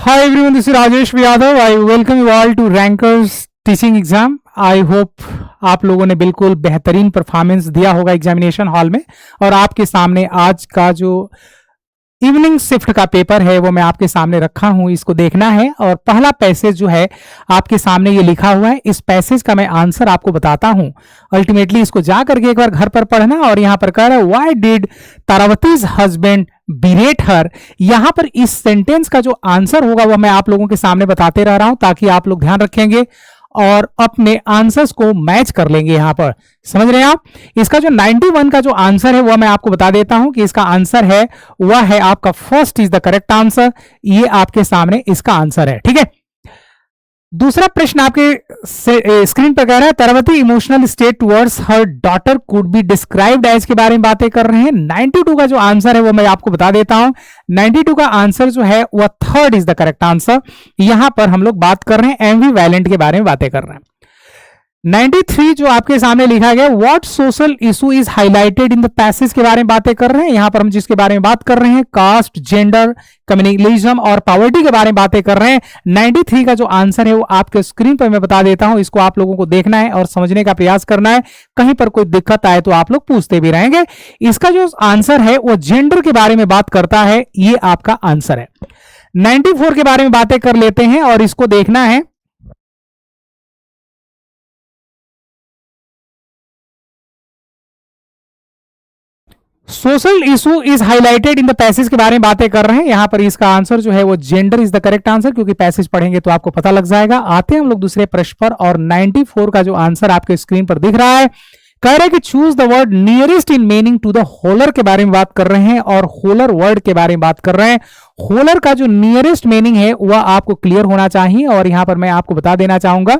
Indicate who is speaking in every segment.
Speaker 1: Hi everyone, this is Rajesh Yadav. I welcome you all to Rankers Teaching Exam. I hope आप लोगों ने बिल्कुल बेहतरीन performance दिया होगा एग्जामिनेशन हॉल में। और आपके सामने आज का जो इवनिंग शिफ्ट का पेपर है वो मैं आपके सामने रखा हूं, इसको देखना है। और पहला पैसेज जो है आपके सामने ये लिखा हुआ है, इस पैसेज का मैं आंसर आपको बताता हूं। अल्टीमेटली इसको जा करके एक बार घर पर पढ़ना। और यहां पर कह रहा है व्हाई डिड तारावतीज हस्बैंड बिरेट हर। यहां पर इस सेंटेंस का जो आंसर होगा वो मैं आप लोगों के सामने बताते रह रहा हूं ताकि आप लोग ध्यान रखेंगे और अपने आंसर्स को मैच कर लेंगे। यहां पर समझ रहे हैं आप। इसका जो 91 का जो आंसर है वह मैं आपको बता देता हूं कि इसका आंसर है वह है आपका first is the correct answer. ये आपके सामने इसका आंसर है, ठीक है। दूसरा प्रश्न आपके स्क्रीन पर कह रहा है Taravati emotional state towards her daughter could be described as के बारे में बातें कर रहे हैं। 92 का जो आंसर है वो मैं आपको बता देता हूं। 92 का आंसर जो है वह third is the correct answer. यहां पर हम लोग बात कर रहे हैं एम्बिवैलेंट के बारे में बातें कर रहे हैं। 93 जो आपके सामने लिखा गया what social issue is highlighted in the passage के बारे में बातें कर रहे हैं। यहां पर हम जिसके बारे में बात कर रहे हैं कास्ट, जेंडर, कम्युनलिज्म और पॉवर्टी के बारे में बातें कर रहे हैं। 93 का जो आंसर है वो आपके स्क्रीन पर मैं बता देता हूं। इसको आप लोगों को देखना है और समझने का प्रयास करना है। कहीं पर कोई दिक्कत आए तो आप लोग पूछते भी रहेंगे। इसका जो आंसर है वो जेंडर के बारे में बात करता है, ये आपका आंसर है। 94 के बारे में बातें कर लेते हैं और इसको देखना है। Social issue is highlighted in the passage के बारे में बातें कर रहे हैं। यहां पर इसका आंसर जो है वो gender is the correct answer, क्योंकि पैसेज पढ़ेंगे तो आपको पता लग जाएगा। आते हैं हम लोग दूसरे प्रश्न पर। और 94 का जो आंसर आपके स्क्रीन पर दिख रहा है, कह रहे हैं कि choose the word nearest in meaning to the holler के बारे में बात कर रहे हैं और होलर वर्ड के बारे में बात कर रहे हैं। होलर का जो नियरेस्ट मीनिंग है वह आपको क्लियर होना चाहिए। और यहां पर मैं आपको बता देना चाहूंगा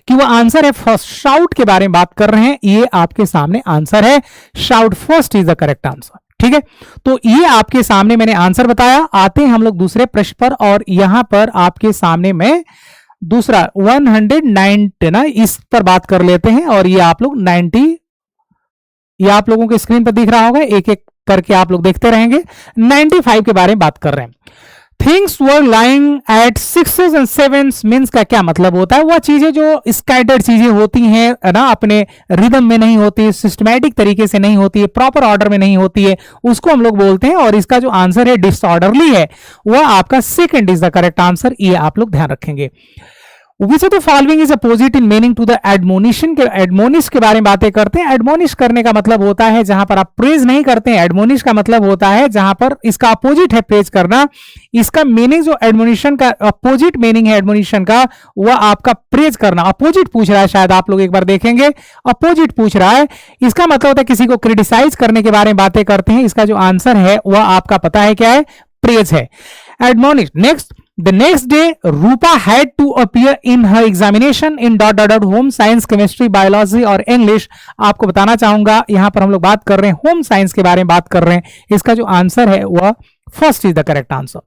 Speaker 1: कि वो आंसर है फर्स्ट, शाउट के बारे में बात कर रहे हैं। ये आपके सामने आंसर है, shout first is the correct answer, ठीक है। तो ये आपके सामने मैंने आंसर बताया। आते हैं हम लोग दूसरे प्रश्न पर। और यहां पर आपके सामने मैं दूसरा 109 ना इस पर बात कर लेते हैं। और ये आप लोग 90 ये आप लोगों के स्क्रीन पर दिख रहा होगा, एक एक करके आप लोग देखते रहेंगे। 95 के बारे में बात कर रहे हैं। Things were lying at 6s and 7s means का क्या मतलब होता है? वह चीजें जो स्कैटर्ड चीजें होती हैं ना, अपने रिदम में नहीं होती, सिस्टमैटिक तरीके से नहीं होती है, प्रॉपर ऑर्डर में नहीं होती है, उसको हम लोग बोलते हैं। और इसका जो आंसर है डिसऑर्डरली है, वह आपका second is the correct answer. ये आप लोग ध्यान रखेंगे। Which of the following is opposite in meaning to the admonition के admonish के बारे में बातें करते हैं। admonish करने का मतलब होता है जहां पर आप प्रेज नहीं करते हैं। admonish का मतलब होता है जहां पर इसका अपोजिट है प्रेज करना। इसका मीनिंग जो एडमोनिशन का अपोजिट मीनिंग है एडमोनिशन का, वह आपका प्रेज करना। अपोजिट पूछ रहा है, शायद आप लोग एक बार देखेंगे, अपोजिट पूछ रहा है। इसका मतलब होता है किसी को क्रिटिसाइज करने के बारे में बातें करते हैं। इसका जो आंसर है वह आपका पता है क्या है, प्रेज है, admonish. Next, the next day Rupa had to appear in her examination in ... home science, chemistry, biology और English। आपको बताना चाहूंगा यहां पर हम लोग बात कर रहे हैं होम साइंस के बारे में बात कर रहे हैं। इसका जो आंसर है वह first is the correct answer.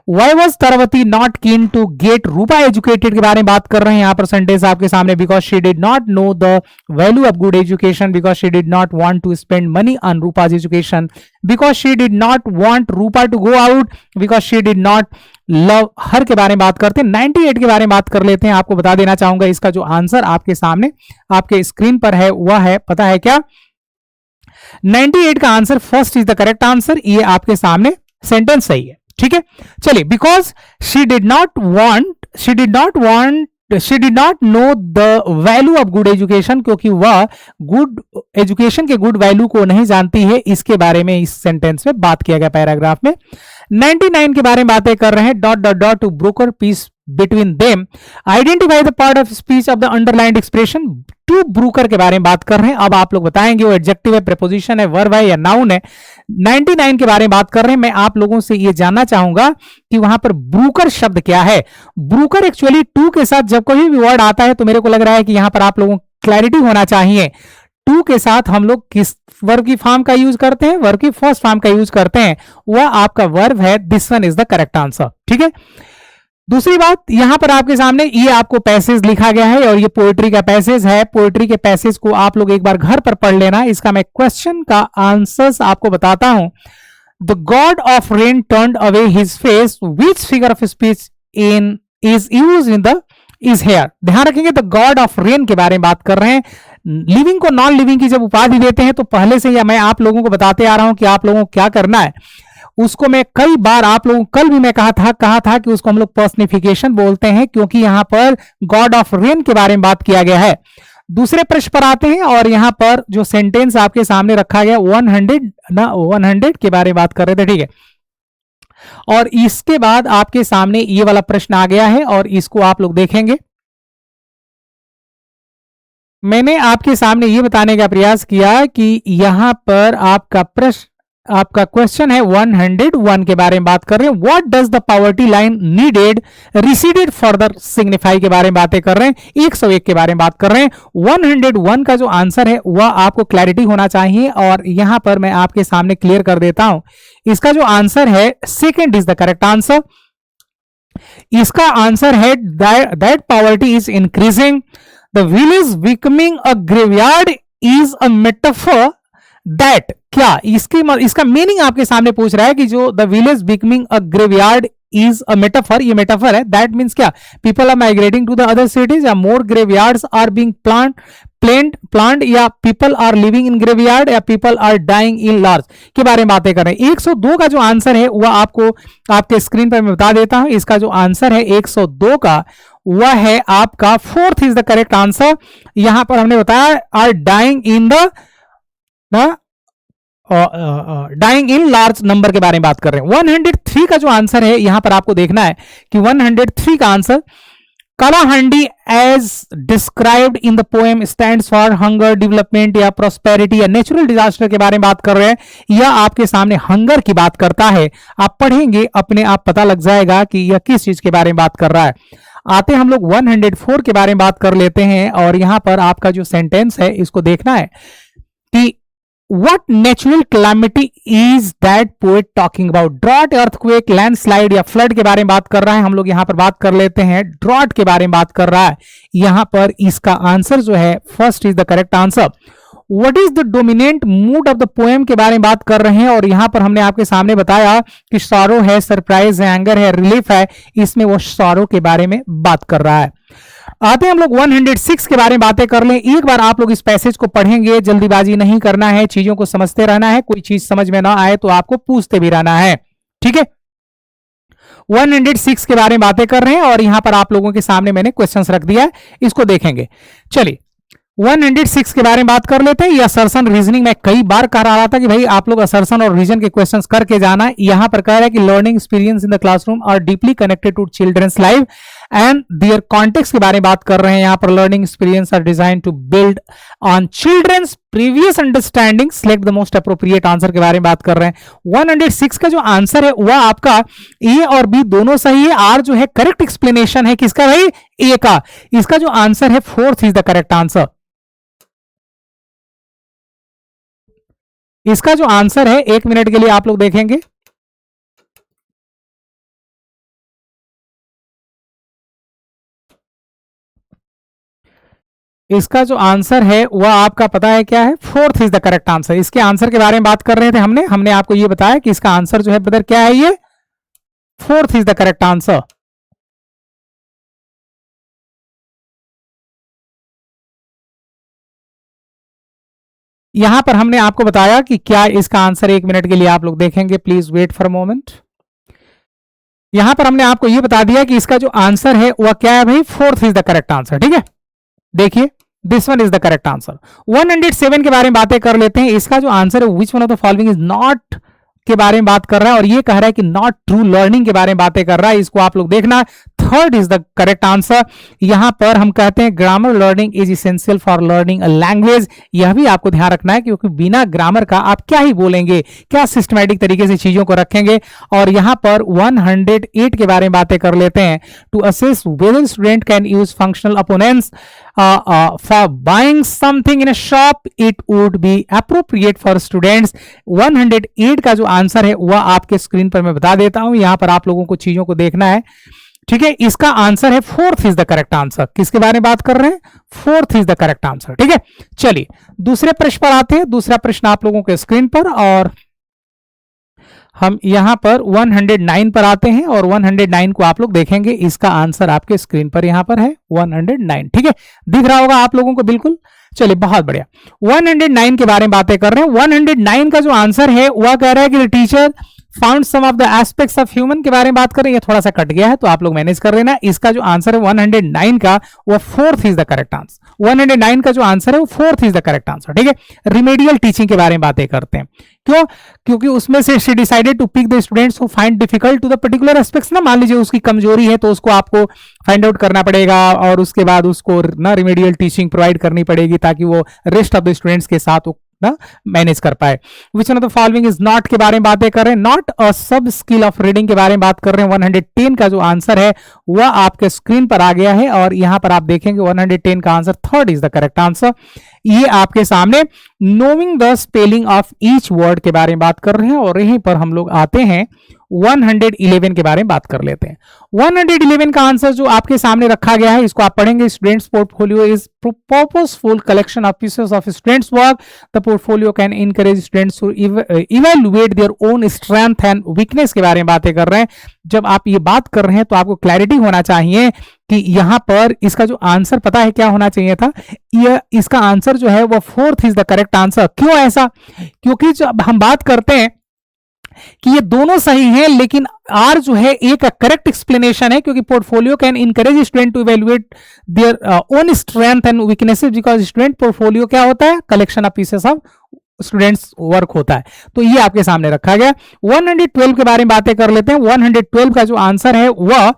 Speaker 1: Why was Taravati not keen to get Rupa educated के बारे में बात कर रहे हैं। यहाँ पर सेंटेंस आपके सामने, because she did not know the value of good education, because she did not want to spend money on Rupa's education, because she did not want Rupa to go out, because she did not love her के बारे में बात करते हैं। 98 के बारे में बात कर लेते हैं। आपको बता देना चाहूंगा इसका जो आंसर आपके सामने आपके स्क्रीन पर है वह है, पता है क्या, 98 का answer first is the correct answer. ये आपके सामने सेंटेंस सही है, ठीक है। चलिए, because she did not know the value of good education, क्योंकि वह गुड एजुकेशन के गुड वैल्यू को नहीं जानती है। इसके बारे में इस सेंटेंस में बात किया गया पैराग्राफ में। 99 के बारे में बातें कर रहे हैं। ... To broker peace between them, identify the part of speech of the underlined expression. To broker के बारे में बात कर रहे हैं। अब आप लोग बताएंगे वो एडजेक्टिव है, प्रीपोजिशन है, वर्ब है या नाउन है। 99 के बारे में बात कर रहे हैं। मैं आप लोगों से ये जानना चाहूंगा कि वहां पर ब्रूकर शब्द क्या है। ब्रूकर एक्चुअली टू के साथ जब कोई भी वर्ड आता है तो मेरे को लग रहा है कि यहां पर आप लोगों को क्लैरिटी होना चाहिए। टू के साथ हम लोग किस वर्ब की फॉर्म का यूज करते हैं? वर्ब की फर्स्ट फॉर्म का यूज करते हैं। वह आपका वर्ब है। This one is the correct answer, ठीक है। दूसरी बात, यहां पर आपके सामने ये आपको पैसेज लिखा गया है और ये पोएट्री का पैसेज है। पोएट्री के पैसेज को आप लोग एक बार घर पर पढ़ लेना। इसका मैं क्वेश्चन का आंसर्स आपको बताता हूं। The God of rain turned away his face, which figure of speech in is use in the is here. ध्यान रखेंगे द गॉड ऑफ रेन के बारे में बात कर रहे हैं। लिविंग को नॉन लिविंग की जब उपाधि देते हैं तो पहले से या मैं आप लोगों को बताते आ रहा हूं कि आप लोगों को क्या करना है। उसको मैं कई बार आप लोगों कल भी मैं कहा था कि उसको हम लोग पर्सनिफिकेशन बोलते हैं, क्योंकि यहां पर गॉड ऑफ रेन के बारे में बात किया गया है। दूसरे प्रश्न पर आते हैं और यहां पर जो सेंटेंस आपके सामने रखा गया 100 के बारे में बात कर रहे थे, ठीक है। और इसके बाद आपके सामने ये वाला प्रश्न आ गया है और इसको आप लोग देखेंगे। मैंने आपके सामने ये बताने का प्रयास किया कि यहां पर आपका क्वेश्चन है 101 के बारे में बात कर रहे हैं। What does the poverty line needed receded further signify के बारे में बातें कर रहे हैं। 101 के बारे में बात कर रहे हैं। 101 का जो आंसर है वह आपको क्लैरिटी होना चाहिए और यहां पर मैं आपके सामने क्लियर कर देता हूं। इसका जो आंसर है second is the correct answer. इसका आंसर है that poverty is increasing, the village becoming a graveyard is a metaphor that. क्या इसका मीनिंग आपके सामने पूछ रहा है कि जो the village becoming a graveyard is a metaphor, ये मेटाफर है। दैट मीन्स क्या, people are migrating to the other cities या more graveyards are being plant या people are living in graveyard या people are dying in large के बारे में बातें कर रहे हैं। 102 का जो आंसर है वह आपको आपके स्क्रीन पर मैं बता देता हूं। इसका जो आंसर है 102 का वह है आपका fourth is the correct answer. यहां पर हमने बताया are dying in the dying in large number के बारे में बात कर रहे हैं। 103 का जो आंसर है यहां पर आपको देखना है कि 103 का answer Kalahandi as described in the poem stands for hunger, development या प्रोस्पेरिटी या नेचुरल डिजास्टर के बारे में बात कर रहे हैं। यह आपके सामने हंगर की बात करता है। आप पढ़ेंगे अपने आप पता लग जाएगा कि यह किस चीज के बारे में बात कर रहा है। आते हम लोग 104 के बारे में बात कर लेते हैं और यहां पर आपका जो सेंटेंस है इसको देखना है कि What natural calamity is that poet talking about? Drought, earthquake, landslide या फ्लड के बारे में बात कर रहा है। हम लोग यहां पर बात कर लेते हैं ड्रॉट के बारे में बात कर रहा है। यहां पर इसका आंसर जो है first is the correct answer. What is the dominant mood of the poem के बारे में बात कर रहे हैं और यहां पर हमने आपके सामने बताया कि सॉरो है, सरप्राइज है, एंगर है, रिलीफ है। इसमें वो सॉरो के बारे में बात कर रहा है। आते हैं हम लोग 106 के बारे में बातें कर लें। एक बार आप लोग इस पैसेज को पढ़ेंगे, जल्दीबाजी नहीं करना है, चीजों को समझते रहना है। कोई चीज समझ में ना आए तो आपको पूछते भी रहना है, ठीक है। 106 के बारे में बातें कर रहे हैं और यहां पर आप लोगों के सामने मैंने क्वेश्चंस रख दिया है, इसको देखेंगे। चलिए 106 के बारे में बात कर लेते हैं। ये असर्शन रीजनिंग में कई बार कह रहा था कि भाई आप लोग असर्शन और रीजन के क्वेश्चंस करके जाना। यहां पर कह रहा है कि learning experience in the classroom are deeply connected to children's life and their context के बारे में बात कर रहे हैं। यहां पर learning experience are design to build on children's previous understanding, select the most appropriate answer के बारे में बात कर रहे हैं। 106 का जो आंसर है वह आपका ए और बी दोनों सही है। आर जो है करेक्ट एक्सप्लेनेशन है किसका भाई, ए का। इसका जो आंसर है fourth is the correct answer. इसका जो आंसर है 1 मिनट के लिए आप लोग देखेंगे। इसका जो आंसर है वह आपका पता है क्या है, fourth is the correct answer. इसके आंसर के बारे में बात कर रहे थे हमने आपको ये बताया कि इसका आंसर जो है ब्रदर क्या है, ये fourth is the correct answer. यहां पर हमने आपको बताया कि क्या इसका आंसर 1 मिनट के लिए आप लोग देखेंगे, please wait for a moment. यहां पर हमने आपको यह बता दिया कि इसका जो आंसर है वह क्या है भाई, fourth is the correct answer, ठीक है। देखिए this one is the correct answer. 107 के बारे में बातें कर लेते हैं। इसका जो आंसर है विच one of the following is not के बारे में बात कर रहा है और ये कह रहा है कि नॉट ट्रू लर्निंग के बारे में बातें कर रहा है। इसको आप लोग देखना, third is the correct answer. यहां पर हम कहते हैं grammar learning is essential for learning a language. यह भी आपको ध्यान रखना है क्योंकि बिना ग्रामर का आप क्या ही बोलेंगे, क्या सिस्टमैटिक तरीके से चीजों को रखेंगे। और यहां पर 108 के बारे में बातें कर लेते हैं। To assess whether student can use functional opponents for buying something in a shop, it would be appropriate for students. 108 का जो आंसर है वह आपके स्क्रीन पर मैं बता देता हूं। यहां पर आप लोगों को चीजों को देखना है, ठीक है। इसका आंसर है fourth is the correct answer. किसके बारे में बात कर रहे हैं, fourth is the correct answer, ठीक है। चलिए दूसरे प्रश्न पर आते हैं। दूसरा प्रश्न आप लोगों के स्क्रीन पर और हम यहाँ पर 109 पर आते हैं और 109 को आप लोग देखेंगे, इसका आंसर आपके स्क्रीन पर यहाँ पर है 109। ठीक है, दिख रहा होगा आप लोगों को बिल्कुल। चलिए बहुत बढ़िया, 109 के बारे में बातें कर रहे हैं। 109 का जो आंसर है वह कह रहा है कि teacher found some of the aspects of human के बारे में बात कर रहे हैं। ये थोड़ा सा कट गया है तो आप लोग मैनेज कर लेना। इसका जो आंसर है 109 का वो fourth is the correct answer. 109 का जो आंसर है वो fourth is the correct answer. ठीक है, रिमेडियल टीचिंग के बारे में बातें करते हैं। क्यों? क्योंकि उसमें से she decided to pick the students who find difficult to the particular aspects. ना मान लीजिए उसकी कमजोरी है तो उसको आपको फाइंड आउट करना पड़ेगा और उसके बाद उसको ना रिमेडियल टीचिंग प्रोवाइड करनी पड़ेगी ताकि वो रेस्ट ऑफ द स्टूडेंट्स के साथ ना मैनेज कर पाए। विच one of the following is not के बारे में बातें कर रहे हैं। नॉट अ सब स्किल ऑफ रीडिंग के बारे में बात कर रहे हैं। 110 का जो आंसर है वह आपके स्क्रीन पर आ गया है और यहां पर आप देखेंगे 110 का answer third is the correct answer. ये आपके सामने knowing the spelling of each word के बारे में बात कर रहे हैं और यहीं पर हम लोग आते हैं 111 के बारे में बात कर लेते हैं। 111 का आंसर जो आपके सामने रखा गया है इसको आप पढ़ेंगे। Students portfolio is purposeful collection of pieces of students work. The portfolio can encourage students to evaluate their own strength and weakness के बारे में बातें कर रहे हैं। जब आप ये बात कर रहे हैं तो आपको क्लैरिटी होना चाहिए कि यहां पर इसका जो आंसर पता है क्या होना चाहिए था। यह इसका आंसर जो है वो fourth is the correct answer. क्यों ऐसा? क्योंकि जब हम बात करते हैं कि ये दोनों सही हैं लेकिन आर जो है एक करेक्ट एक्सप्लेनेशन है, क्योंकि portfolio can encourage student to evaluate their own strength and weaknesses because student portfolio क्या होता है? Collection of pieces of students work होता है। तो ये आपके सामने रखा गया। 112 के बारे में बातें कर लेते हैं। 112 का जो आंसर है वह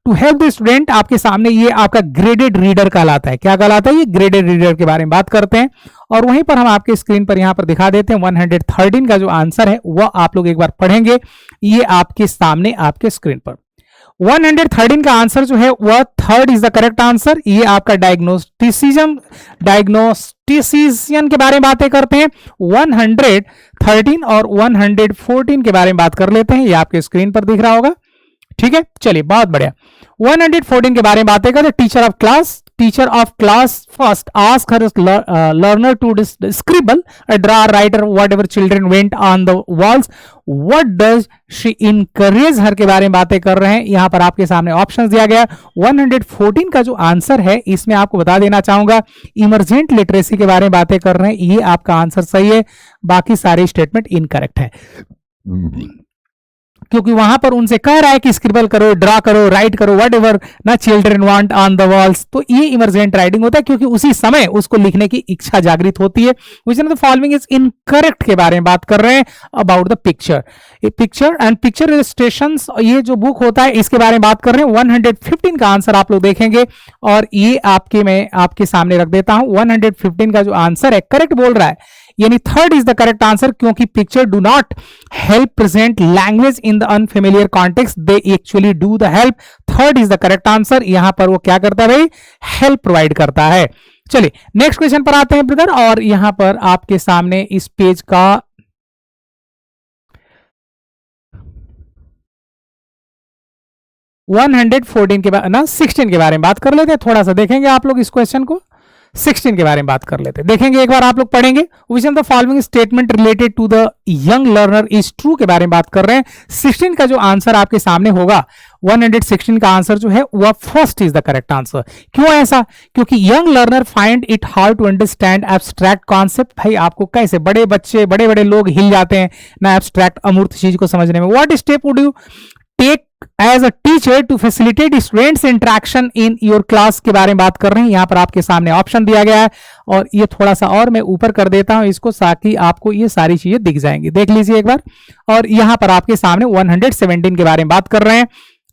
Speaker 1: टू हेल्प द स्टूडेंट आपके सामने ये आपका ग्रेडेड रीडर कहलाता है। क्या कहलाता है? ये ग्रेडेड रीडर के बारे में बात करते हैं और वहीं पर हम आपके स्क्रीन पर यहां पर दिखा देते हैं। 113 का जो आंसर है वह आप लोग एक बार पढ़ेंगे, ये आपके सामने आपके स्क्रीन पर। 113 का आंसर जो है वह third is the correct answer. ये आपका डायग्नोस्टिसियन के बारे में बातें करते हैं। 113 और 114 के बारे में बात कर लेते हैं। ये आपके स्क्रीन पर दिख रहा होगा। ठीक है, चलिए बहुत बढ़िया। 114 के बारे में बातें करें। Teacher of class first ask her learner to scribble or draw or write whatever children went on the walls. What does she encourage her के बारे में बातें कर रहे हैं। यहां पर आपके सामने ऑप्शंस दिया गया। 114 का जो आंसर है इसमें आपको बता देना चाहूंगा इमर्जेंट लिटरेसी के बारे में बातें कर रहे हैं। ये आपका आंसर सही है, बाकी सारे स्टेटमेंट इनकरेक्ट है क्योंकि वहां पर उनसे कह रहा है कि स्क्रिबल करो, ड्रा करो, राइट करो, व्हाटएवर ना children want on the walls. तो ये इमर्जेंट राइटिंग होता है क्योंकि उसी समय उसको लिखने की इच्छा जागृत होती है। Which one of the following is incorrect के बारे में बात कर रहे हैं about the picture. Picture and picture illustrations, ये जो बुक होता है इसके बारे में बात कर रहे हैं। 115 का आंसर आप लोग देखेंगे और ये मैं आपके सामने रख देता हूं। 115 का जो आंसर है करेक्ट बोल रहा है, यानी third is the correct answer, क्योंकि picture do not help present language in the unfamiliar context, they actually do the help. Third is the correct answer. यहां पर वो क्या करता है भाई? हेल्प प्रोवाइड करता है। चलिए नेक्स्ट क्वेश्चन पर आते हैं ब्रदर, और यहां पर आपके सामने इस पेज का 114 के बाद ना 16 के बारे में बात कर लेते हैं। थोड़ा सा देखेंगे आप लोग इस क्वेश्चन को। 16 के बारे में बात कर लेते हैं, देखेंगे एक बार आप लोग पढ़ेंगे। Which of the following statement related to the young learner is true के बारे में बात कर रहे हैं। 16 का जो आंसर आपके सामने होगा 116 का आंसर जो है वह first is the correct answer. क्यों ऐसा? क्योंकि young learner find it hard to understand abstract concept. भाई आपको कैसे बड़े बच्चे बड़े बड़े लोग हिल जाते हैं ना एब्स्ट्रैक्ट अमूर्त चीज को समझने में। What step would you take as a teacher to facilitate students interaction in your class के बारे में बात कर रहे हैं। यहां पर आपके सामने ऑप्शन दिया गया है और ये थोड़ा सा और मैं ऊपर कर देता हूं इसको ताकि आपको ये सारी चीजें दिख जाएंगी। देख लीजिए एक बार। और यहां पर आपके सामने 117 के बारे में बात कर रहे हैं।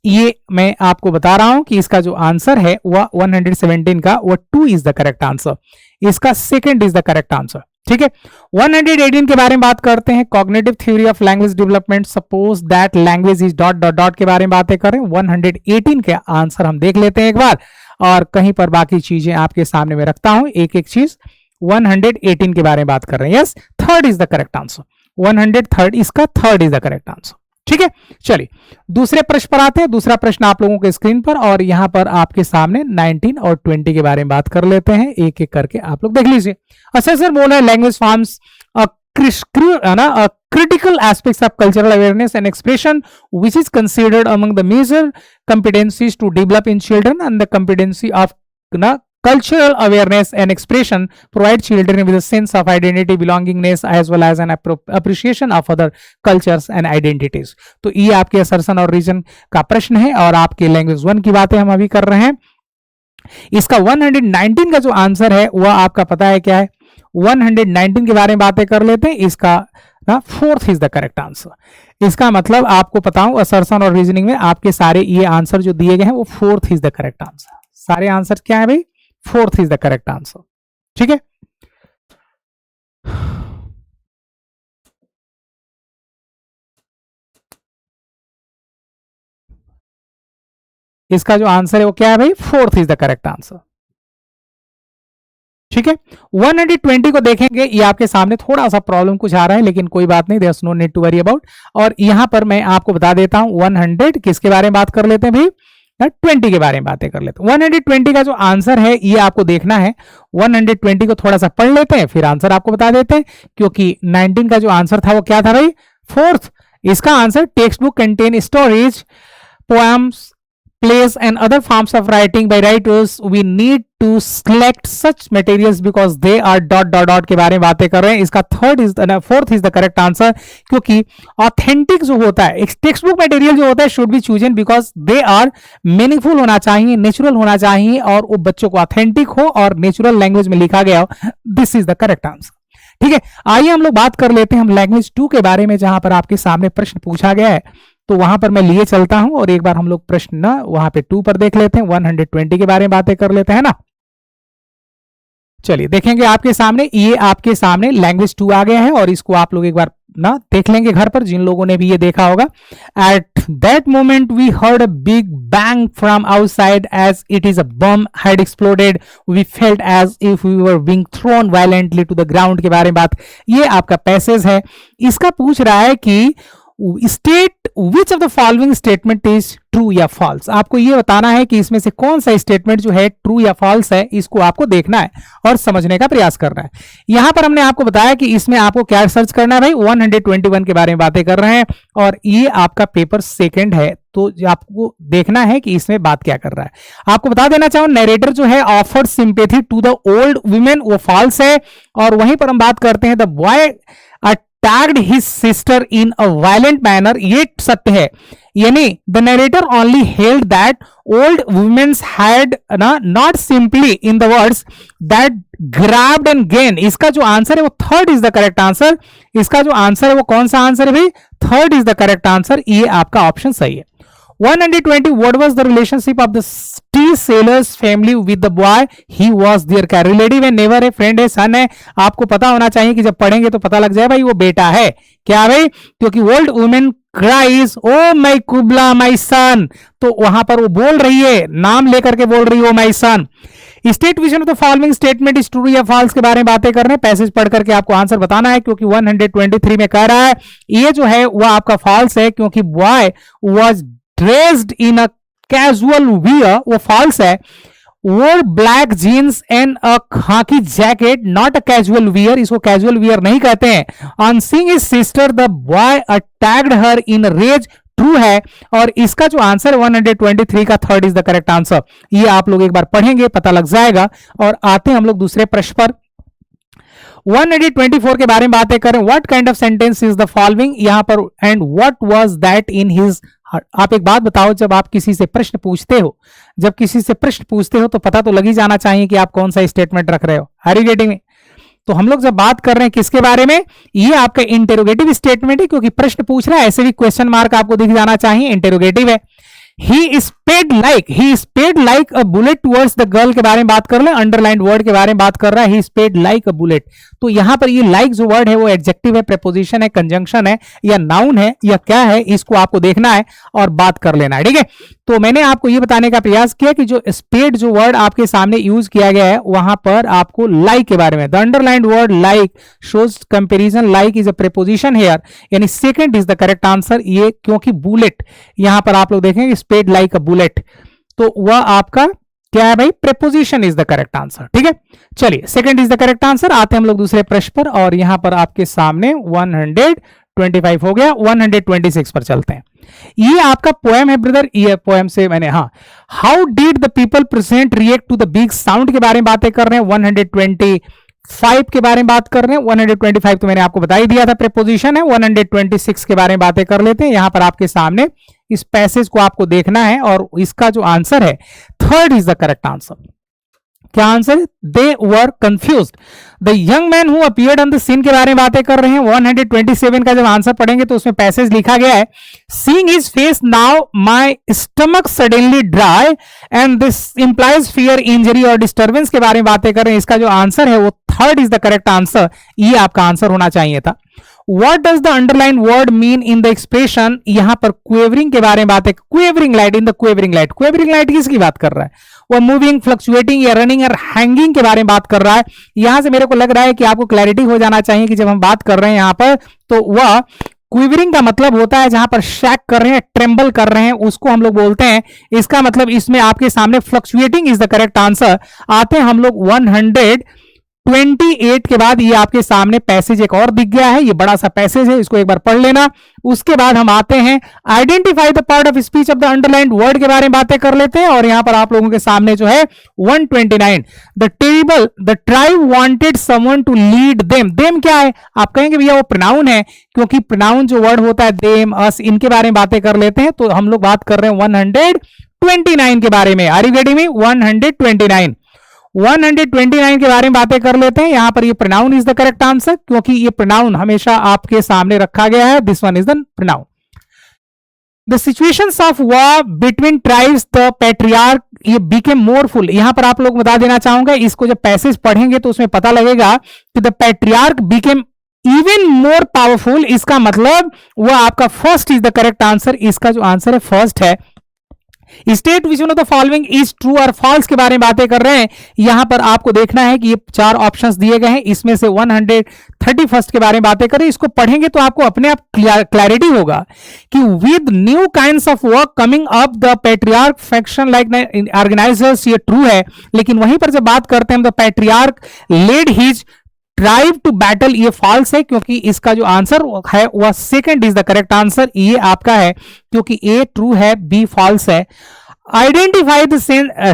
Speaker 1: ये मैं आपको बता रहा हूं कि इसका जो आंसर है वह 117 का वह 2 इज द करेक्ट आंसर। इसका second is the correct answer. ठीक है, 118 के बारे में बात करते हैं। Cognitive theory of language development, suppose that language is dot dot dot के बारे में बातें करें। 118 के आंसर हम देख लेते हैं एक बार, और कहीं पर बाकी चीजें आपके सामने में रखता हूं एक एक चीज। 118 के बारे में बात कर रहे हैं। Yes, third is the correct answer. 103 इसका third is the correct answer. ठीक है, चलिए दूसरे प्रश्न पर आते हैं। दूसरा प्रश्न आप लोगों के स्क्रीन पर, और यहां पर आपके सामने 19 और 20 के बारे में बात कर लेते हैं। एक एक करके आप लोग देख लीजिए। अच्छा सर बोल रहे language forms critical aspects of cultural awareness and expression, which is considered among the major competencies to develop in children, and the competency of cultural awareness and expression provide children with a sense of identity, belongingness as well as an appreciation of other cultures and identities. तो ये आपके assertion और reason का प्रश्न है और आपके language 1 की बातें हम अभी कर रहे हैं। इसका 119 का जो आंसर है वह आपका पता है क्या है, 119 के बारे में बातें कर लेते हैं। इसका ना fourth is the correct answer. इसका मतलब आपको पता हूं असर्शन और रीजनिंग में आपके सारे ये आंसर जो दिए गए हैं वो fourth is the correct answer. सारे आंसर क्या है भाई, fourth is the correct answer. ठीक है, इसका जो आंसर है वो क्या है भाई, fourth is the correct answer. ठीक है, 120 को देखेंगे, ये आपके सामने थोड़ा सा प्रॉब्लम कुछ आ रहा है लेकिन कोई बात नहीं, there is no need to worry about. और यहां पर मैं आपको बता देता हूं 100 किसके बारे में बात कर लेते हैं भाई, 20 के बारे में बातें कर लेते हैं। 120 का जो आंसर है ये आपको देखना है, 120 को थोड़ा सा पढ़ लेते हैं फिर आंसर आपको बता देते हैं, क्योंकि 19 का जो आंसर था वो क्या था भाई, फोर्थ। इसका answer text book contain stories, poems, plays and other forms of writing by writers. We need to select such materials because they are ... के बारे में बातें कर रहे हैं। इसका fourth is the correct answer, क्योंकि ऑथेंटिक जो होता है, टेक्स्ट बुक मटेरियल जो होता है should be chosen because they are meaningful होना चाहिए, नेचुरल होना चाहिए और वो बच्चों को ऑथेंटिक हो और नेचुरल लैंग्वेज में लिखा गया हो। This is the correct answer. ठीक है, आइए हम लोग बात कर लेते हैं हम लैंग्वेज 2 के बारे में, जहां पर आपके सामने प्रश्न पूछा गया है। तो वहां पर मैं लिए चलता हूं और एक बार हम लोग प्रश्न ना वहां पे 2 पर देख लेते हैं, 120 के बारे में बातें कर लेते हैं ना। चलिए देखेंगे आपके सामने, ये आपके सामने लैंग्वेज 2 आ गया है और इसको आप लोग एक बार ना देख लेंगे घर पर, जिन लोगों ने भी ये देखा होगा। At that moment we heard a big bang from outside as it is a bomb had exploded, we felt as if we were being thrown violently to the ground के बारे में बात। ये आपका पैसेज है, इसका पूछ रहा है कि state which of the following statement is true या फॉल्स। आपको यह बताना है कि इसमें से कौन सा स्टेटमेंट जो है ट्रू या फॉल्स है, इसको आपको देखना है और समझने का प्रयास करना है। यहां पर हमने आपको बताया कि इसमें आपको क्या सर्च करना है भाई, 121 के बारे में बातें कर रहे हैं और ये आपका पेपर सेकंड है, तो आपको देखना है कि इसमें बात क्या कर रहा है। आपको बता देना चाहूं, नरेटर जो है offered sympathy to the old women, वो फॉल्स है। और वहीं पर हम बात करते हैं the boy tagged his sister in a violent manner, ये सत्य है। यानी the narrator only held that old women had not simply in the words that grabbed and gained। इसका जो आंसर है वो third is the correct answer. इसका जो आंसर है वो कौन सा आंसर है भाई, third is the correct answer, ये आपका ऑप्शन सही है। 120 what was the relationship of the tea seller's family with the boy he was their क्या, रिलेटिव है, नेवर है, फ्रेंड है, सन है। आपको पता होना चाहिए कि जब पढ़ेंगे तो पता लग जाए भाई वो बेटा है क्या भाई, क्योंकि old women cries oh my कुबला my son, तो वहां पर वो बोल रही है, नाम लेकर के बोल रही है oh my son. State vision of the following statement is true या फॉल्स के बारे में बातें कर रहे हैं, पैसेज पढ़ करके आपको आंसर बताना है, क्योंकि 123 में कह रहा है ये जो है वो आपका फॉल्स है, क्योंकि boy was dressed in a casual wear, वो फॉल्स है। Wore black jeans and a khaki jacket, not a casual wear, इसको कैजुअल वियर नहीं कहते हैं। On seeing his sister the boy attacked her in rage, true है। और इसका जो आंसर 123 का third is the correct answer. ये आप लोग एक बार पढ़ेंगे पता लग जाएगा। और आते हैं हम लोग दूसरे प्रश्न पर, 124 के बारे में बातें करें। What kind of sentence is the following, यहां पर and what was that in his. आप एक बात बताओ, जब आप किसी से प्रश्न पूछते हो, जब किसी से प्रश्न पूछते हो तो पता तो लग ही जाना चाहिए कि आप कौन सा स्टेटमेंट रख रहे हो। Are you getting me? तो हम लोग जब बात कर रहे हैं किसके बारे में, ये आपका इंटेरोगेटिव स्टेटमेंट है, क्योंकि प्रश्न पूछ रहा है, ऐसे भी क्वेश्चन मार्क आपको दिख जाना चाहिए, इंटेरोगेटिव है। he sped like a bullet towards the girl के बारे में बात कर ले, अंडरलाइंड वर्ड के बारे में बात कर रहा है, he sped like a bullet। तो यहां पर ये like जो वर्ड है वो एडजेक्टिव है, प्रीपोजिशन है, कंजंक्शन है या नाउन है या क्या है, इसको आपको देखना है और बात कर लेना है। ठीक है, तो मैंने आपको ये बताने का प्रयास किया कि जो स्पेड जो वर्ड आपके सामने यूज किया गया है वहां पर आपको like के बारे में, the underlined word like shows comparison, like is a preposition here, यानी second is the correct answer. ये क्योंकि बुलेट यहां पर आप लोग देखेंगे स्पेड लाइक अ बुलेट, तो वह आपका क्या है भाई, preposition is the correct answer. ठीक है, चलिए second is the correct answer. आते हैं हम लोग दूसरे प्रश्न पर और यहां पर आपके सामने 125 हो गया, 126 पर चलते हैं। ये आपका पोएम है ब्रदर, ये पोएम से मैंने, हाँ, how did the people present react to the big sound के बारे में बातें कर रहे हैं, 125 के बारे में बात कर रहे हैं। 125 तो मैंने आपको बता ही दिया था, प्रीपोजिशन है। 126 के बारे में बातें कर लेते हैं। यहां पर आपके सामने इस पैसेज को आपको देखना है और इसका जो आंसर है, third is the correct answer. क्या आंसर है? They were confused. The young man who appeared on the scene के बारे में बातें कर रहे हैं। 127 का जब आंसर पढ़ेंगे तो उसमें पैसेज लिखा गया है, seeing his face now my stomach suddenly dry and this implies fear, injury और डिस्टर्बेंस के बारे में बातें कर रहे हैं। इसका जो आंसर है वो third is the correct answer. ये आपका आंसर होना चाहिए था। What does the underlined word mean in the expression? यहां पर क्वेवरिंग के बारे में बात है। Quivering light, in the quivering light. Quivering light किसकी बात कर रहा है? वो मूविंग, फ्लक्चुएटिंग या रनिंग और हैंगिंग के बारे में बात कर रहा है। यहां से मेरे को लग रहा है कि आपको क्लैरिटी हो जाना चाहिए कि जब हम बात कर रहे हैं यहां पर, तो वह क्विवरिंग का मतलब होता है जहां पर शैक कर रहे हैं, ट्रेम्बल कर रहे हैं, उसको हम लोग बोलते हैं। इसका मतलब इसमें आपके सामने fluctuating is the correct answer. आते हैं हम लोग 128 के बाद, ये आपके सामने पैसेज एक और दिख गया है, ये बड़ा सा पैसेज है, इसको एक बार पढ़ लेना। उसके बाद हम आते हैं identify the part of speech of the underlined word के बारे में बातें कर लेते हैं। और यहां पर आप लोगों के सामने जो है 129, the tribe wanted someone to lead them. Them क्या है? आप कहेंगे भैया वो प्रोनाउन है, क्योंकि प्रोनाउन जो वर्ड होता है देम, अस, इनके बारे में बातें कर लेते हैं। तो हम लोग बात कर रहे हैं 129 के बारे में। आर यू गेटिंग मी? 129 के बारे में बातें कर लेते हैं। यहां पर ये pronoun is the correct answer, क्योंकि ये प्रोनाउन हमेशा आपके सामने रखा गया है। This one is the pronoun. The situations of war between tribes the patriarch, ये बीकेम मोर फुल। यहां पर आप लोग बता देना चाहूंगा, इसको जब पैसेज पढ़ेंगे तो उसमें पता लगेगा कि the patriarch Beckham even more powerful. इसका मतलब वह आपका first is the correct answer. इसका जो आंसर है फर्स्ट है। State which one of the following is true और फॉल्स के बारे में बातें कर रहे हैं। यहां पर आपको देखना है कि ये 4 ऑप्शंस दिए गए हैं, इसमें से 131 के बारे में बातें करें। इसको पढ़ेंगे तो आपको अपने आप क्लैरिटी होगा कि with new kinds of work coming up the patriarch faction like organizers, ये ट्रू है। लेकिन वहीं पर जब बात करते हैं the patriarch led his tribe to battle, ये फॉल्स है, क्योंकि इसका जो आंसर है वह second is the correct answer. ये आपका है, क्योंकि ए ट्रू है, बी फॉल्स है। Identify the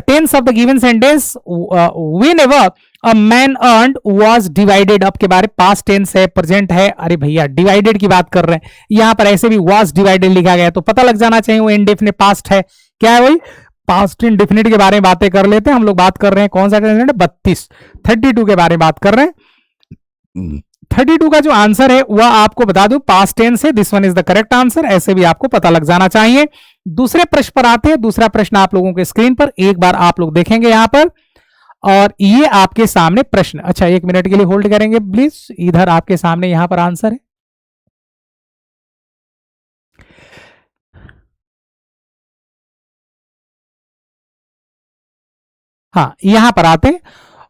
Speaker 1: tense of the given sentence whenever a man earned was divided. अब के बारे पास्ट टेंस है, प्रेजेंट है। अरे भैया डिवाइडेड की बात कर रहे हैं, यहां पर ऐसे भी वाज डिवाइडेड लिखा गया, तो पता लग जाना चाहिए वो इंडेफिनिट पास्ट है। क्या है वही? पास्ट इंडेफिनिट के बारे में बातें कर लेते हैं। हम लोग बात कर रहे हैं कौन सा टेंस है? 32 के बारे में बात कर रहे हैं। 32 का जो आंसर है वह आपको बता दूं पास्ट टेंस है। This one is the correct answer. ऐसे भी आपको पता लग जाना चाहिए। दूसरे प्रश्न पर आते हैं। दूसरा प्रश्न आप लोगों के स्क्रीन पर एक बार आप लोग देखेंगे यहां पर, और ये आपके सामने प्रश्न। अच्छा, 1 मिनट के लिए होल्ड करेंगे प्लीज। इधर आपके सामने यहां पर आंसर है। हाँ, यहां पर आते हैं।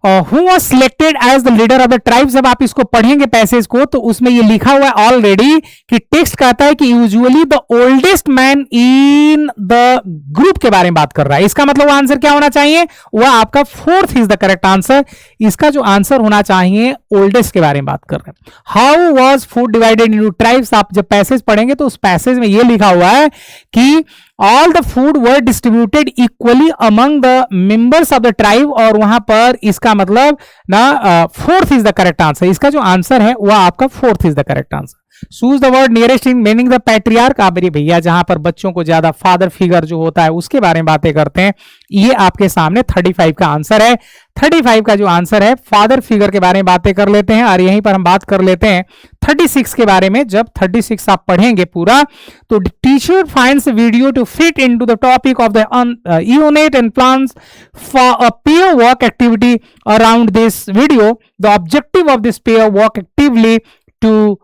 Speaker 1: Who was selected as the leader of the tribe. जब आप इसको पढ़ेंगे पैसेज को, तो उसमें ये लिखा हुआ है ऑलरेडी कि टेक्स्ट कहता है कि usually the oldest man in the group के बारे में बात कर रहा है। इसका मतलब आंसर क्या होना चाहिए? वह आपका fourth is the correct answer. इसका जो आंसर होना चाहिए ओल्डेस्ट के बारे में बात कर रहे हैं। How was food divided into tribes. आप जब पैसेज पढ़ेंगे तो उस पैसेज में ये लिखा हुआ है कि all the food were distributed equally among the members of the tribe, और वहां पर इसका मतलब ना fourth is the correct answer. इसका जो आंसर है वह आपका fourth is the correct answer. Choose the word nearest in meaning the patriarch. आप मेरे भैया जहां पर बच्चों को ज्यादा फादर फिगर जो होता है उसके बारे में बातें करते हैं। ये आपके सामने 35 का आंसर है। 35 का जो आंसर है फादर फिगर के बारे में बातें कर लेते हैं। और यहीं पर हम बात कर लेते हैं 36 के बारे में। जब 36 आप पढ़ेंगे पूरा, तो teacher finds video to fit into the topic of the unit and plans for a pair work activity around this video. The objective of this pair work actively to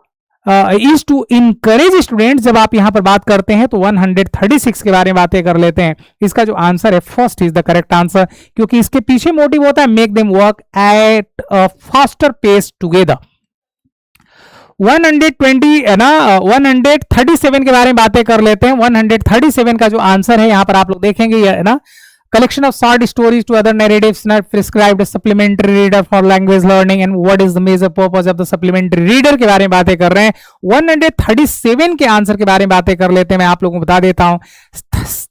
Speaker 1: is to encourage student. जब आप यहां पर बात करते हैं तो 136 के बारे में बातें कर लेते हैं। इसका जो आंसर है first is the correct answer, क्योंकि इसके पीछे मोटिव होता है make them work at a faster pace together. 137 के बारे में बातें कर लेते हैं। 137 का जो आंसर है यहां पर आप लोग देखेंगे ना, collection of short stories to other narratives not prescribed supplementary reader for language learning and what is the major purpose of the supplementary reader के बारे में बातें कर रहे हैं। 137 के आंसर के बारे में बातें कर लेते हैं, मैं आप लोगों को बता देता हूं।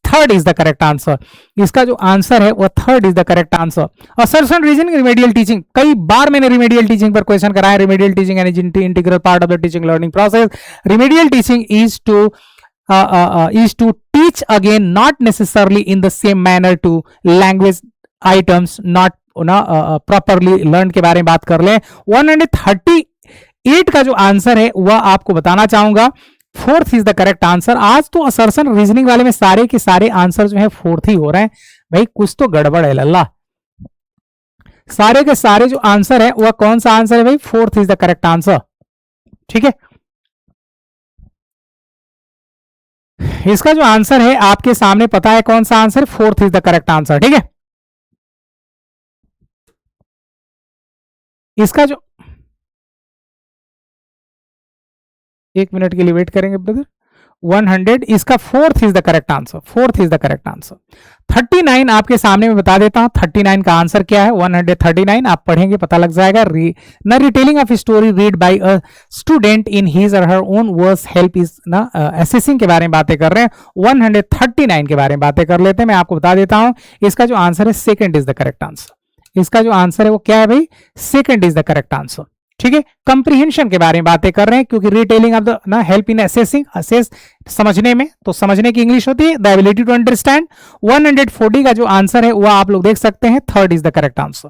Speaker 1: Third is the correct answer, इसका जो आंसर है वो third is the correct answer. Assertion reasoning, remedial teaching, कई बार मैंने रिमेडियल टीचिंग पर क्वेश्चन कराया। Remedial teaching an integral part of the teaching learning process. Remedial teaching is to teach again not necessarily in the same manner to language items not properly learned के बारे में बात कर लें। 138 का जो आंसर है वह आपको बताना चाहूंगा, fourth is the correct answer. आज तो असर्शन रीजनिंग वाले में सारे के सारे आंसर जो है फोर्थ ही हो रहे हैं। भाई कुछ तो गड़बड़ है लल्ला, सारे के सारे जो आंसर है वह कौन सा आंसर है भाई? Fourth is the correct answer. ठीक है, इसका जो आंसर है आपके सामने पता है कौन सा answer, fourth is the correct answer. ठीक है, इसका जो, एक मिनट के लिए वेट करेंगे ब्रदर। 100, इसका fourth is the correct answer, fourth is the correct answer. 39 आपके सामने में बता देता हूं, 39 का आंसर क्या है। 139 आप पढ़ेंगे पता लग जाएगा। न retelling of story read by a student in his or her own words help is ना असेसिंग के बारे में बातें कर रहे हैं। 139 के बारे में बातें कर लेते हैं, मैं आपको बता देता हूं। इसका जो आंसर है second is the correct answer. इसका जो आंसर है वो क्या है भाई? Second is the correct answer. ठीक है, कंप्रीहेंशन के बारे में बातें कर रहे हैं, क्योंकि रिटेलिंग ऑफ द ना हेल्प इन असेसिंग, असेस समझने में, तो समझने की इंग्लिश होती है द एबिलिटी टू अंडरस्टैंड। 140 का जो आंसर है वह आप लोग देख सकते हैं, third is the correct answer.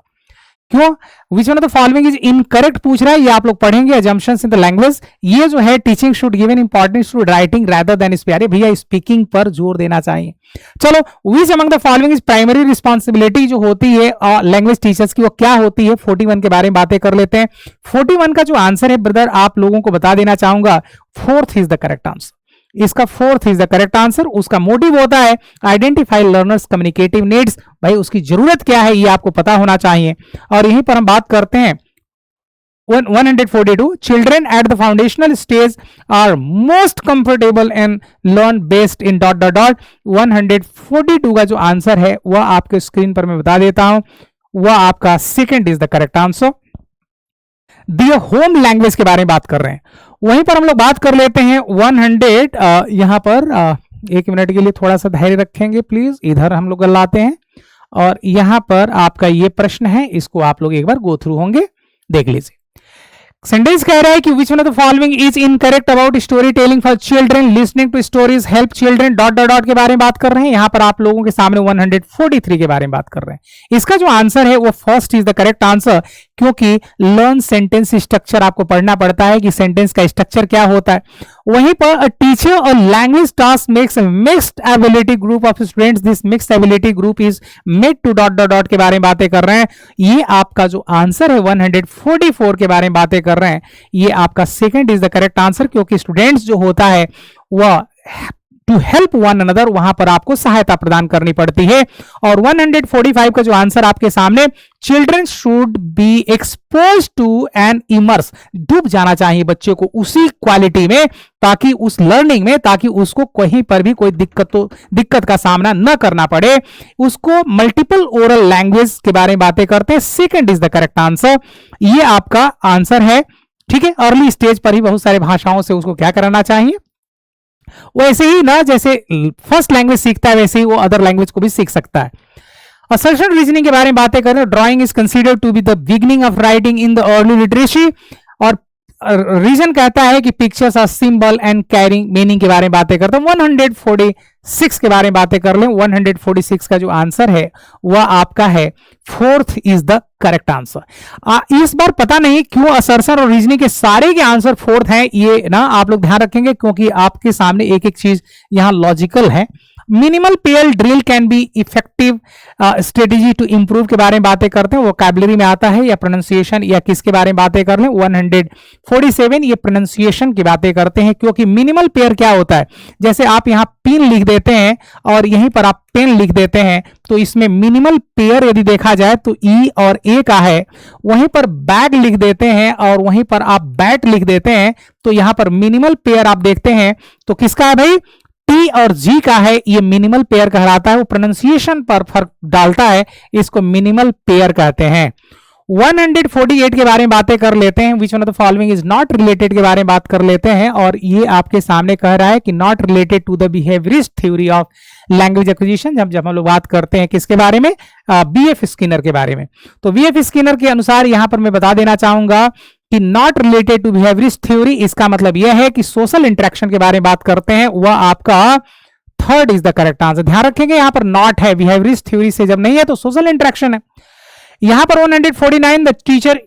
Speaker 1: क्यों? Which one of the following is incorrect पूछ रहा है, ये आप लोग पढ़ेंगे। अजम्पशंस इन द लैंग्वेज, ये जो है teaching should given importance to writing rather than speaking. अरे भैया स्पीकिंग पर जोर देना चाहिए। चलो, which among the following is primary responsibility जो होती है लैंग्वेज टीचर्स की, वो क्या होती है? 41 के बारे में बातें कर लेते हैं। 41 का जो आंसर है ब्रदर आप लोगों को बता देना चाहूंगा, fourth is the correct answer. इसका fourth is the correct answer. उसका मोटिव होता है आइडेंटिफाई लर्नर्स कम्युनिकेटिव नीड्स। भाई उसकी जरूरत क्या है ये आपको पता होना चाहिए। और यहीं पर हम बात करते हैं 142 children at the foundational stage are most comfortable and learn based in dot dot dot. 142 का जो आंसर है वह आपके स्क्रीन पर मैं बता देता हूं, वह आपका second is the correct answer. Their home language के बारे में बात कर रहे हैं, वहीं पर हम लोग बात कर लेते हैं 100। यहां पर एक मिनट के लिए थोड़ा सा धैर्य रखेंगे प्लीज। इधर हम लोग लाते हैं और यहां पर आपका ये प्रश्न है, इसको आप लोग एक बार गो थ्रू होंगे, देख लीजिए। सेंटेंस कह रहा है कि which one of the following is incorrect about story telling for children, listening to stories help children dot dot dot के बारे में बात कर रहे हैं। यहां पर आप लोगों के सामने 143 के बारे में बात कर रहे हैं। इसका जो आंसर है वो first is the correct answer, क्योंकि लर्न सेंटेंस स्ट्रक्चर आपको पढ़ना पड़ता है कि सेंटेंस का स्ट्रक्चर क्या होता है। वहीं पर अ टीचर और language task makes mixed ability group of students, this mixed ability group is made to dot dot dot के बारे में बातें कर रहे हैं। ये आपका जो आंसर है 144 के बारे में बातें कर रहे हैं, ये आपका second is the correct answer, क्योंकि स्टूडेंट्स जो होता है वह टू हेल्प वन अनदर, वहां पर आपको सहायता प्रदान करनी पड़ती है। और 145 का जो आंसर आपके सामने, children should be expose to and immerse, डूब जाना चाहिए बच्चे को उसी क्वालिटी में, ताकि उस लर्निंग में, ताकि उसको कहीं पर भी कोई दिक्कत का सामना न करना पड़े। उसको मल्टीपल ओरल लैंग्वेज के बारे में बातें करते हैं, second is the correct answer, ये आपका आंसर है। ठीक है, अर्ली स्टेज पर ही बहुत सारे भाषाओं से उसको क्या कराना चाहिए, वैसे ही ना जैसे फर्स्ट लैंग्वेज सीखता है वैसे ही वो अदर लैंग्वेज को भी सीख सकता है। असर्शन रीजनिंग के बारे में बातें करें, drawing is considered to be the beginning of writing in the early literacy, और रीजन कहता है कि pictures are symbol and carrying meaning के बारे में बातें करते हैं। 146 के बारे में बातें कर लें। 146 का जो आंसर है वह आपका है fourth is the correct answer. इस बार पता नहीं क्यों असर्शन और रीजनिंग के सारे के आंसर फोर्थ हैं, ये ना आप लोग ध्यान रखेंगे, क्योंकि आपके सामने एक एक चीज यहां लॉजिकल है। Minimal pair drill can be effective strategy to improve के बारे में बातें करते हैं, वोकैबुलरी में आता है या प्रोनाउंसिएशन या किसके बारे में बातें कर लें। 147 ये प्रोनाउंसिएशन की बातें करते हैं, क्योंकि मिनिमल पेयर क्या होता है, जैसे आप यहाँ पिन लिख देते हैं और यहीं पर आप पेन लिख देते हैं, तो इसमें मिनिमल पेयर यदि देखा जाए तो ई और ए का है। वहीं पर बैग लिख देते हैं और वहीं पर आप बैट लिख देते हैं, तो यहां पर मिनिमल पेयर आप देखते हैं तो किसका है भाई, टी टी और जी का है ये मिनिमल पेयर कहलाता है, वो प्रोनाउंसिएशन पर फर्क डालता है, इसको मिनिमल पेयर कहते हैं। 148 के बारे में बातें कर लेते हैं। विच one of the following is not related के बारे में बात कर लेते हैं, और ये आपके सामने कह रहा है कि not related to the behaviourist theory of language acquisition. जब हम लोग बात करते हैं किसके बारे में, बीएफ स्किनर के बारे में, तो बीएफ स्किनर के अनुसार यहां पर मैं बता देना चाहूंगा कि not related to behaviourist theory, इसका मतलब यह है कि सोशल इंटरेक्शन के बारे में बात करते हैं, वह आपका third is the correct answer. ध्यान रखेंगे यहां पर नॉट है, बिहेवियरिस्ट थ्योरी से जब नहीं है तो सोशल इंटरेक्शन है। यहां पर 149 the teacher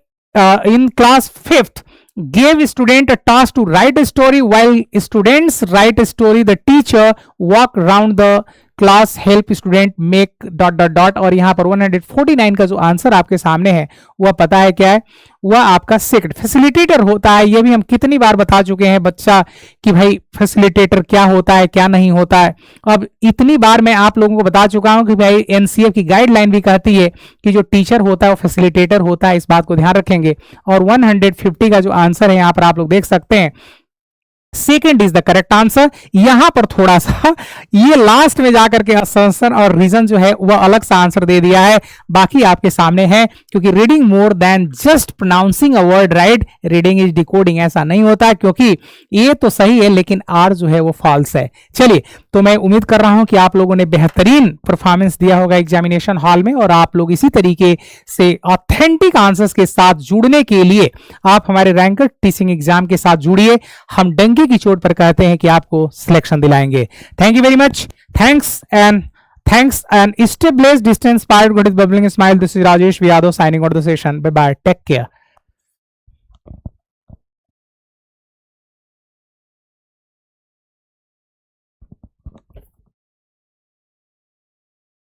Speaker 1: in class 5th gave student a task to write a story. While students write a story, the teacher walk around the class help student make dot dot dot. और यहां पर 149 का जो answer आपके सामने है वह पता है क्या है, वह आपका सेकंड फैसिलिटेटर होता है। ये भी हम कितनी बार बता चुके हैं बच्चा कि भाई फैसिलिटेटर क्या होता है क्या नहीं होता है। अब इतनी बार मैं आप लोगों को बता चुका हूं कि भाई एनसीएफ की गाइडलाइन भी कहती है कि जो टीचर होता है वो फैसिलिटेटर होता है, इस बात को ध्यान रखेंगे। और 150 का जो आंसर है यहां पर आप लोग देख सकते हैं, second is the correct answer. यहां पर थोड़ा सा ये लास्ट में जाकर के असर्शन और रीजन जो है वह अलग सा आंसर दे दिया है, बाकी आपके सामने है। क्योंकि reading more than just pronouncing a word right, reading is decoding, ऐसा नहीं होता, क्योंकि ये तो सही है लेकिन आर जो है वो फॉल्स है। चलिए, तो मैं उम्मीद कर रहा हूं कि आप लोगों ने बेहतरीन परफॉर्मेंस दिया होगा एग्जामिनेशन हॉल में, और आप लोग इसी तरीके से ऑथेंटिक आंसर्स के साथ जुड़ने के लिए आप हमारे रैंकर टीचिंग एग्जाम के साथ जुड़िए। हम डंके की चोट पर कहते हैं कि आपको सिलेक्शन दिलाएंगे। Thank you very much, thanks and stay blessed, distance part, good is bubbling smile. This is Rajesh Yadav signing out the session. Bye bye, take care.